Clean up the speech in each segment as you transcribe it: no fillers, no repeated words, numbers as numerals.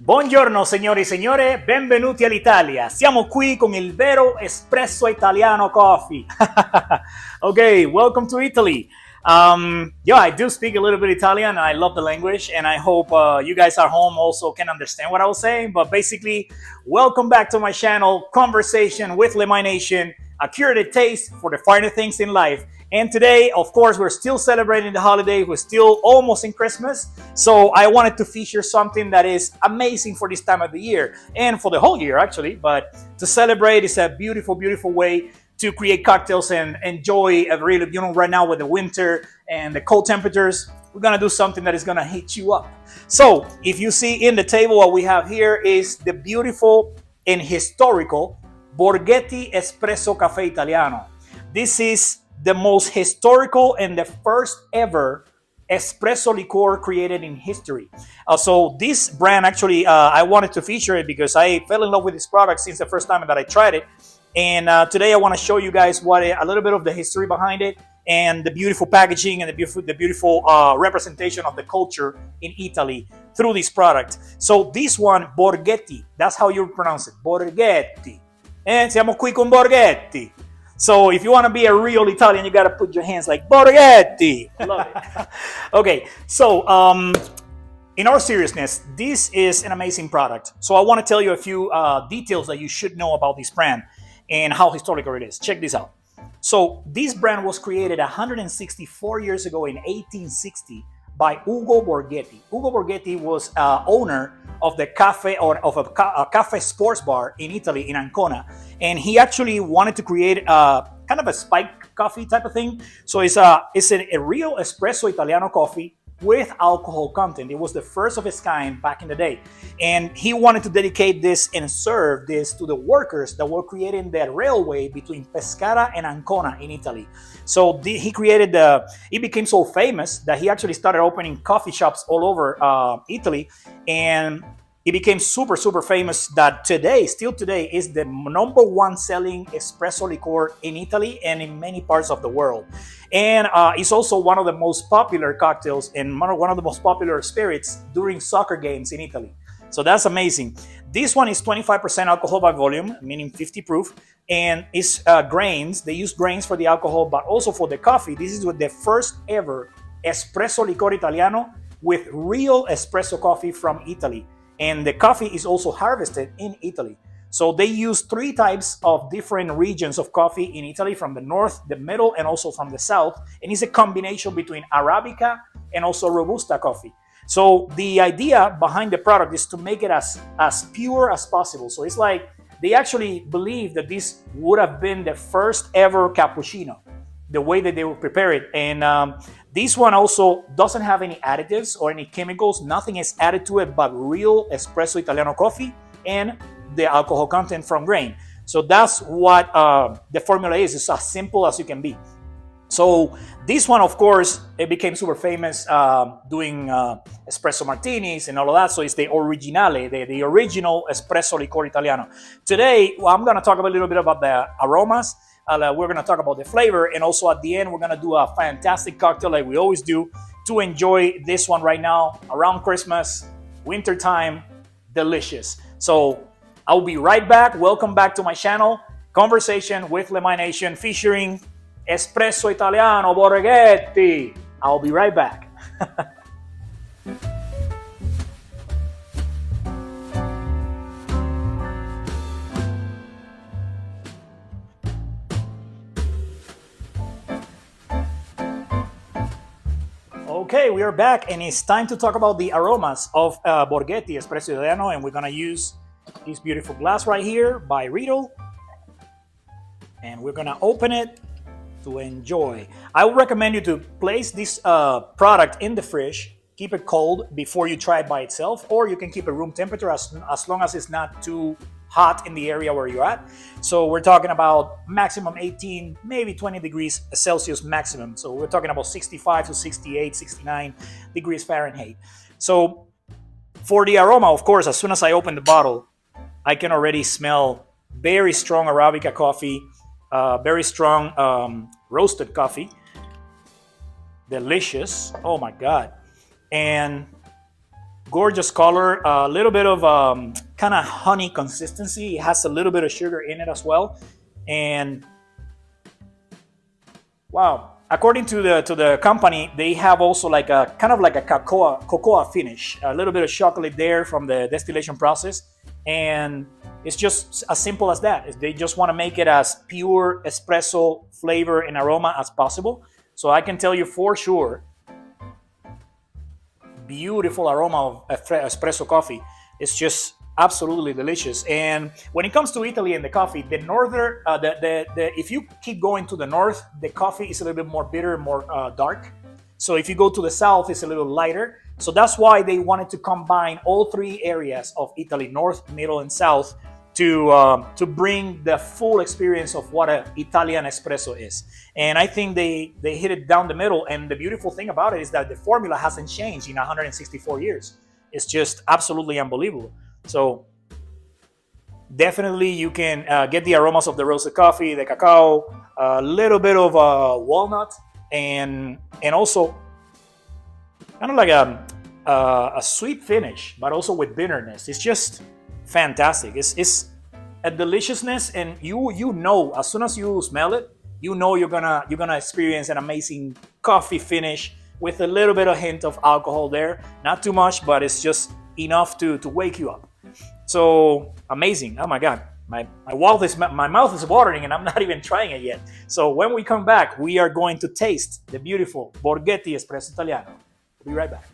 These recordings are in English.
Buongiorno signori e signore, benvenuti all'Italia. Siamo qui con il vero espresso italiano coffee. Okay, welcome to Italy. I do speak a little bit Italian. I love the language, and I hope you guys at home also can understand what I was saying. But basically, welcome back to my channel, Conversation with Lemay Nation, a curated taste for the finer things in life. And today, of course, we're still celebrating the holiday. We're still almost in Christmas. So I wanted to feature something that is amazing for this time of the year and for the whole year, actually. But to celebrate is a beautiful, beautiful way to create cocktails and enjoy a really, right now with the winter and the cold temperatures, we're gonna do something that is gonna heat you up. So if you see in the table, what we have here is the beautiful and historical Borghetti Espresso Cafe Italiano. This is the most historical and the first ever espresso liqueur created in history. So this brand, actually, I wanted to feature it because I fell in love with this product since the first time that I tried it. And today I want to show you guys a little bit of the history behind it and the beautiful packaging and the beautiful representation of the culture in Italy through this product. So this one, Borghetti, that's how you pronounce it, Borghetti. And siamo qui con Borghetti. So if you want to be a real Italian, you got to put your hands like Borghetti. Love it. Okay, so in all seriousness, this is an amazing product. So I want to tell you a few details that you should know about this brand and how historical it is. Check this out. So this brand was created 164 years ago in 1860 by Ugo Borghetti. Ugo Borghetti was owner of the cafe or of a cafe sports bar in Italy, in Ancona, and he actually wanted to create kind of a spiked coffee type of thing. So it's a real espresso Italiano coffee with alcohol content. It was the first of its kind back in the day, and he wanted to dedicate this and serve this to the workers that were creating the railway between Pescara and Ancona in Italy. So he created it became so famous that he actually started opening coffee shops all over Italy, and it became super, super famous that still today, is the number one selling espresso liqueur in Italy and in many parts of the world. And it's also one of the most popular cocktails and one of the most popular spirits during soccer games in Italy. So that's amazing. This one is 25% alcohol by volume, meaning 50 proof, and it's grains. They use grains for the alcohol, but also for the coffee. This is the first ever espresso liqueur Italiano with real espresso coffee from Italy. And the coffee is also harvested in Italy. So they use 3 types of different regions of coffee in Italy, from the north, the middle, and also from the south. And it's a combination between Arabica and also Robusta coffee. So the idea behind the product is to make it as pure as possible. So it's like they actually believe that this would have been the first ever cappuccino, the way that they would prepare it. And this one also doesn't have any additives or any chemicals. Nothing is added to it but real espresso Italiano coffee and the alcohol content from grain. So that's what the formula is. It's as simple as you can be. So this one, of course, it became super famous doing espresso martinis and all of that. So it's the originale, the original espresso liqueur Italiano. Today, I'm going to talk a little bit about the aromas. We're going to talk about the flavor, and also at the end, we're going to do a fantastic cocktail like we always do to enjoy this one right now around Christmas, winter time, delicious. So I'll be right back. Welcome back to my channel, Conversation with Lemay Nation, featuring Espresso Italiano Borghetti. I'll be right back. Okay, we are back, and it's time to talk about the aromas of Borghetti Espresso Italiano, and we're gonna use this beautiful glass right here by Riedel, and we're gonna open it to enjoy. I would recommend you to place this product in the fridge, keep it cold before you try it by itself, or you can keep it room temperature as long as it's not too hot in the area where you're at. So we're talking about maximum 18, maybe 20 degrees Celsius maximum. So we're talking about 65 to 68, 69 degrees Fahrenheit. So for the aroma, of course, as soon as I open the bottle, I can already smell very strong Arabica coffee, very strong roasted coffee. Delicious. Oh my God. And gorgeous color, a little bit of kind of honey consistency. It has a little bit of sugar in it as well. And wow, according to the company, they have also like a kind of like a cocoa finish, a little bit of chocolate there from the distillation process. And it's just as simple as that. They just want to make it as pure espresso flavor and aroma as possible. So I can tell you for sure, beautiful aroma of espresso coffee. It's just absolutely delicious. And when it comes to Italy and the coffee, the northern, if you keep going to the north, the coffee is a little bit more bitter, more dark. So if you go to the south, it's a little lighter. So that's why they wanted to combine all three areas of Italy, north, middle, and south, to bring the full experience of what an Italian espresso is. And I think they hit it down the middle. And the beautiful thing about it is that the formula hasn't changed in 164 years. It's just absolutely unbelievable. So definitely you can get the aromas of the roasted coffee, the cacao, a little bit of walnut, and also kind of like a sweet finish, but also with bitterness. It's just fantastic. It's a deliciousness, and you know as soon as you smell it, you know you're gonna experience an amazing coffee finish with a little bit of hint of alcohol there. Not too much, but it's just enough to wake you up. So amazing. Oh my God. My mouth is watering and I'm not even trying it yet. So when we come back, we are going to taste the beautiful Borghetti Espresso Italiano. We'll be right back.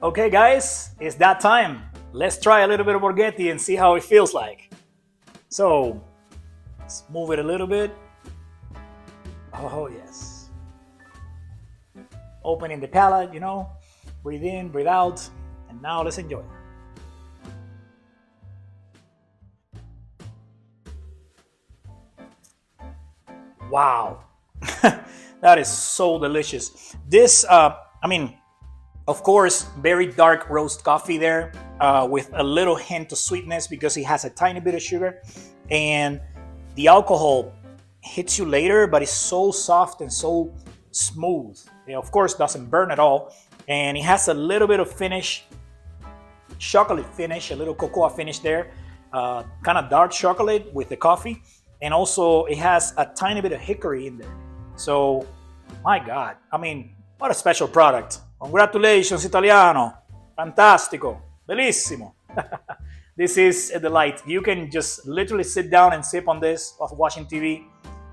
Okay guys, it's that time. Let's try a little bit of Borghetti and see how it feels like. So, let's move it a little bit. Oh yes. Opening the palate, you know, breathe in, breathe out, and now let's enjoy it. Wow, that is so delicious. This, of course, very dark roast coffee there with a little hint of sweetness because it has a tiny bit of sugar. And the alcohol hits you later, but it's so soft and so smooth. It, of course, doesn't burn at all. And it has a little bit of finish, chocolate finish, a little cocoa finish there. Kind of dark chocolate with the coffee. And also it has a tiny bit of hickory in there. So, my God, I mean, what a special product. Congratulations, Italiano. Fantastico. Bellissimo. This is a delight. You can just literally sit down and sip on this while watching TV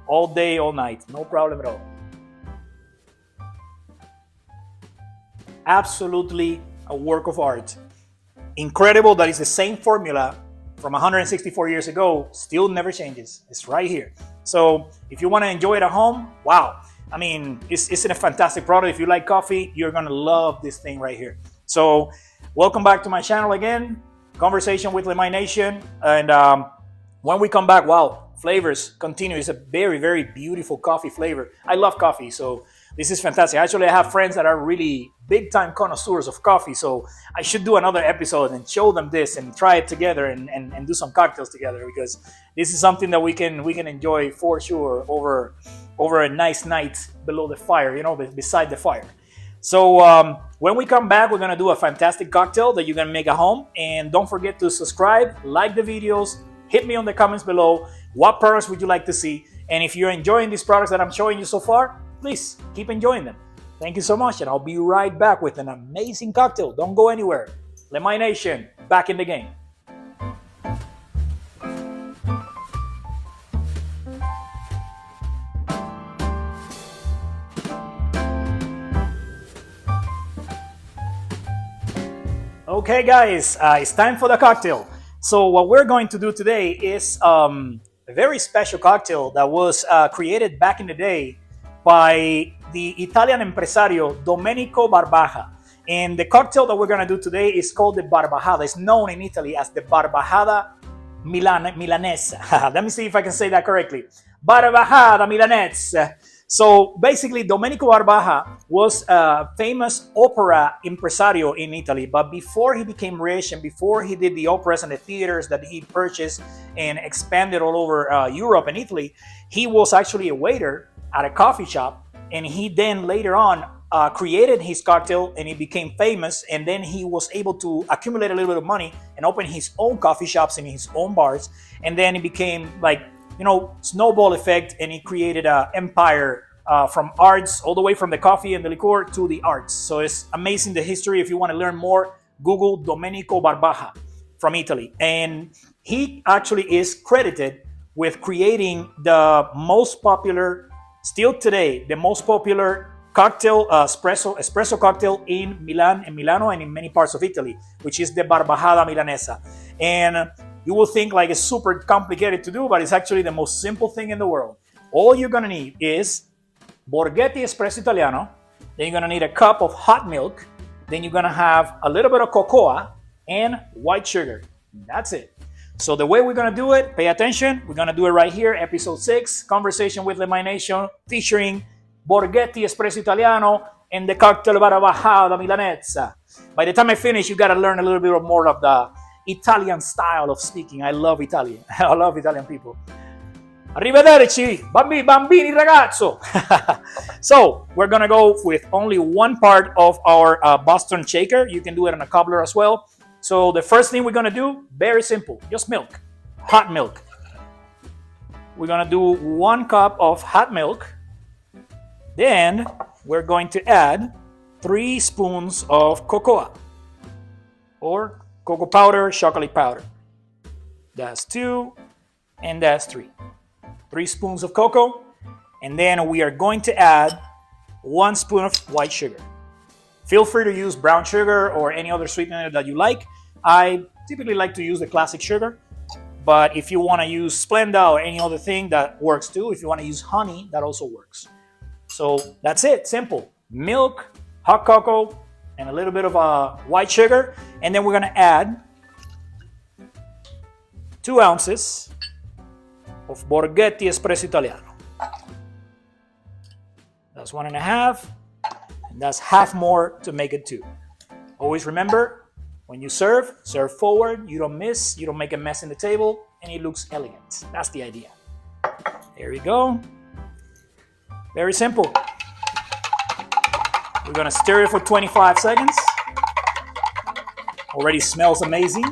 all day, all night. No problem at all. Absolutely a work of art. Incredible that it's the same formula from 164 years ago, still never changes. It's right here. So if you want to enjoy it at home, wow. I mean, it's a fantastic product. If you like coffee, you're going to love this thing right here. So welcome back to my channel again. Conversation with Lemay Nation. And when we come back, wow, flavors continue. It's a very, very beautiful coffee flavor. I love coffee, so this is fantastic. Actually, I have friends that are really big-time connoisseurs of coffee, so I should do another episode and show them this and try it together and do some cocktails together, because this is something that we can enjoy for sure over a nice night below the fire, you know, beside the fire. So when we come back, we're going to do a fantastic cocktail that you can make at home. And don't forget to subscribe, like the videos, hit me on the comments below. What products would you like to see? And if you're enjoying these products that I'm showing you so far, please keep enjoying them. Thank you so much, and I'll be right back with an amazing cocktail. Don't go anywhere. Lemay Nation, back in the game. Okay guys, it's time for the cocktail. So what we're going to do today is a very special cocktail that was created back in the day by the Italian impresario Domenico Barbaja. And the cocktail that we're going to do today is called the Barbajada. It's known in Italy as the Barbajada Milanese. Let me see if I can say that correctly. Barbajada Milanese. So basically, Domenico Barbaja was a famous opera impresario in Italy. But before he became rich and before he did the operas and the theaters that he purchased and expanded all over Europe and Italy, he was actually a waiter at a coffee shop. And he then later on created his cocktail and he became famous. And then he was able to accumulate a little bit of money and open his own coffee shops and his own bars. And then it became like, snowball effect, and he created an empire from arts, all the way from the coffee and the liqueur to the arts. So it's amazing, the history. If you want to learn more, Google Domenico Barbaja from Italy. And he actually is credited with creating the most popular, still today, the most popular cocktail, espresso cocktail in Milano, and in many parts of Italy, which is the Barbajada Milanesa. And you will think like it's super complicated to do, but it's actually the most simple thing in the world. All you're gonna need is Borghetti Espresso Italiano, then you're gonna need a cup of hot milk, then you're gonna have a little bit of cocoa and white sugar. That's it. So the way we're gonna do it, pay attention, we're gonna do it right here, episode 6, Conversation with Lemay Nation, featuring Borghetti Espresso Italiano and the cocktail Barbajada Milanesa. By the time I finish, you gotta learn a little bit more of the Italian style of speaking. I love Italian. I love Italian people. Arrivederci, bambini ragazzo. So we're gonna go with only one part of our Boston shaker. You can do it on a cobbler as well. So the first thing we're gonna do, very simple, just milk, hot milk. We're gonna do 1 cup of hot milk. Then we're going to add 3 spoons of cocoa or cocoa powder, chocolate powder. That's 2, and that's 3. 3 spoons of cocoa, and then we are going to add 1 spoon of white sugar. Feel free to use brown sugar or any other sweetener that you like. I typically like to use the classic sugar, but if you want to use Splenda or any other thing, that works too. If you want to use honey, that also works. So that's it, simple. Milk, hot cocoa, and a little bit of white sugar, and then we're gonna add 2 ounces of Borghetti Espresso Italiano. That's 1.5, and that's half more to make it 2. Always remember, when you serve forward, you don't miss, you don't make a mess in the table, and it looks elegant. That's the idea. There we go. Very simple. We're gonna stir it for 25 seconds. Already smells amazing.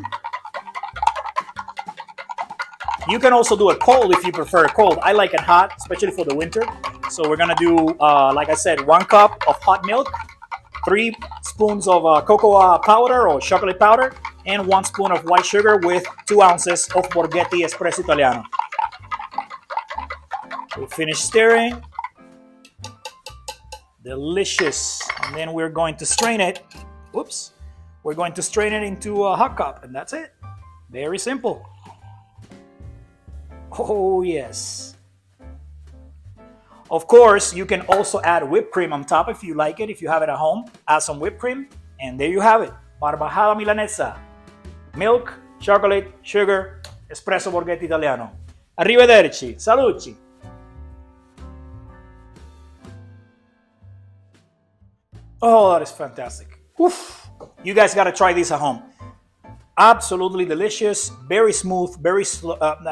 You can also do it cold if you prefer it cold. I like it hot, especially for the winter. So we're gonna do, like I said, 1 cup of hot milk, 3 spoons of cocoa powder or chocolate powder, and 1 spoon of white sugar with 2 ounces of Borghetti Espresso Italiano. We'll finish stirring. Delicious. And then we're going to strain it. Oops. We're going to strain it into a hot cup, and that's it. Very simple. Oh, yes. Of course, you can also add whipped cream on top if you like it. If you have it at home, add some whipped cream, and there you have it. Barbajada Milanesa. Milk, chocolate, sugar, espresso Borghetti Italiano. Arrivederci. Salucci. Oh, that is fantastic. Oof. You guys got to try this at home. Absolutely delicious, very smooth, very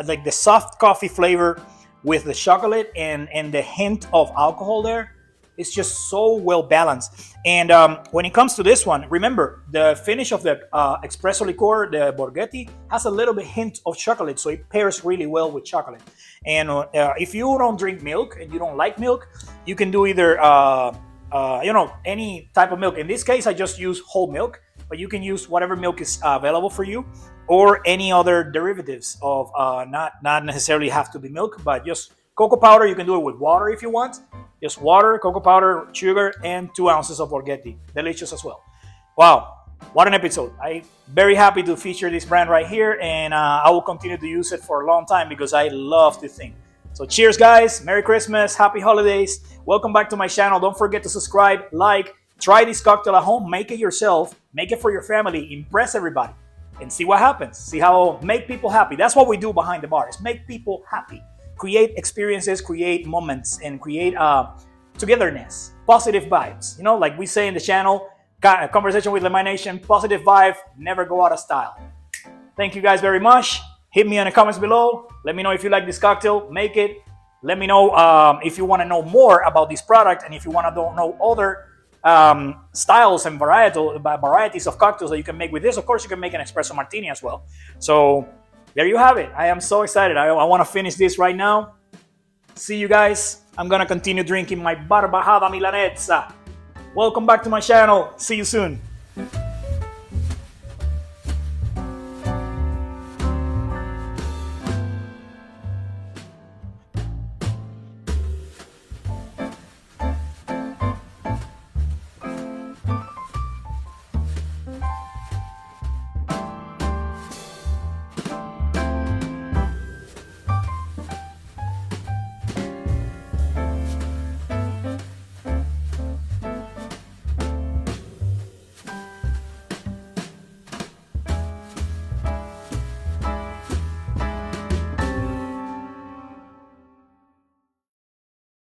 like the soft coffee flavor with the chocolate and the hint of alcohol there. It's just so well balanced. And when it comes to this one, remember the finish of the espresso liqueur, the Borghetti, has a little bit hint of chocolate, so it pairs really well with chocolate. And if you don't drink milk and you don't like milk, you can do either any type of milk. In this case, I just use whole milk, but you can use whatever milk is available for you, or any other derivatives of not necessarily have to be milk, but just cocoa powder. You can do it with water if you want. Just water, cocoa powder, sugar, and 2 ounces of Borghetti. Delicious as well. Wow, what an episode. I'm very happy to feature this brand right here, and I will continue to use it for a long time because I love this thing. So cheers, guys. Merry Christmas. Happy holidays. Welcome back to my channel. Don't forget to subscribe, like, try this cocktail at home. Make it yourself. Make it for your family. Impress everybody. And see what happens. See how make people happy. That's what we do behind the bar, is make people happy. create experiences, create moments, and create togetherness, positive vibes. You know, like we say in the channel, conversation with Lemay Nation, positive vibe, never go out of style. Thank you guys very much. Hit me in the comments below. Let me know if you like this cocktail, make it. Let me know if you want to know more about this product, and if you want to know other styles and varieties of cocktails that you can make with this. Of course, you can make an espresso martini as well. So there you have it. I am so excited. I want to finish this right now. See you guys. I'm going to continue drinking my Barbajada Milanesa. Welcome back to my channel. See you soon.